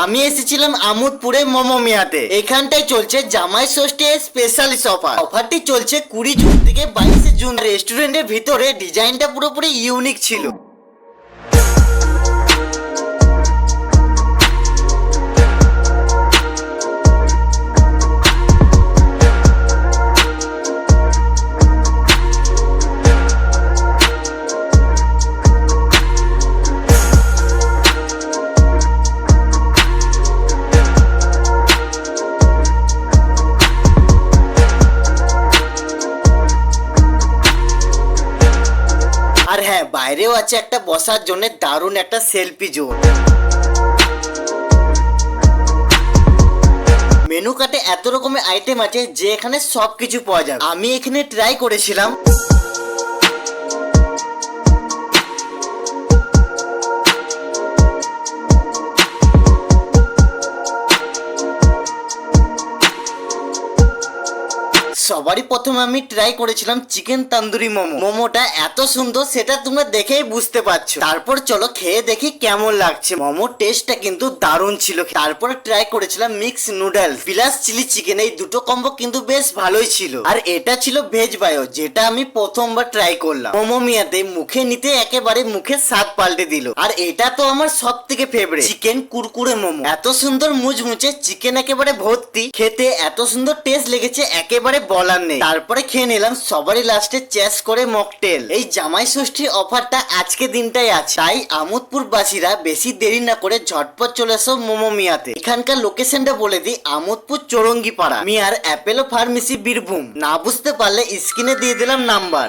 আমি এসেছিলাম আমোদপুরে মোমো মিয়াতে। এখানটায় চলছে জামাই ষষ্ঠী স্পেশালিস্ট অফার। অফারটি চলছে 20 জুন থেকে 22 জুন। রেস্টুরেন্টের ভিতরে ডিজাইনটা পুরোপুরি ইউনিক ছিল। আর হ্যাঁ, বাইরেও আছে একটা বসার জন্য দারুণ একটা সেলফি জোন। মেনু কার্ডে এত রকমের আইটেম আছে যে এখানে সবকিছু পাওয়া যাবে। আমি এখানে ট্রাই করেছিলাম। সবারই প্রথমে আমি ট্রাই করেছিলাম চিকেন তন্দুরি মোমো। মোমোটা এত সুন্দর সেটা তোমরা দেখেই বুঝতে পারছো। তারপর চলো খেয়ে দেখি কেমন লাগছে। মোমোর টেস্টটা কিন্তু দারুণ ছিল। তারপরে ট্রাই করেছিলাম mix noodles plus chilli chicken. এই দুটো কম্বো কিন্তু বেশ ভালোই ছিল। আর এটা ছিল ভেজ বায়ো, যেটা আমি প্রথমবার ট্রাই করলাম মোমো মিয়াতে। মুখে নিতে একেবারে মুখের স্বাদ পাল্টে দিল। আর এটা তো আমার সব থেকে ফেভারিট চিকেন কুরকুরে মোমো। এত সুন্দর মুচমুচে চিকেন, একেবারে ভর্তি। খেতে এত সুন্দর টেস্ট লেগেছে একেবারে বলার নেই। তারপরে খেয়ে নিলাম সবারই লাস্টে চেস করে মকটেল। এই জামাই ষষ্ঠীর অফারটা আজকে দিনটাই আছে, তাই আমোদপুর বাসীরা বেশি দেরি না করে ঝটপট চলে এসো মোমো মিয়াতে। এখানকার লোকেশনটা বলে দিই, আমোদপুর চৌরঙ্গি পাড়া, মিয়ার অ্যাপেলো ফার্মেসি, বীরভূম। না বুঝতে পারলে স্ক্রিনে দিয়ে দিলাম নাম্বার।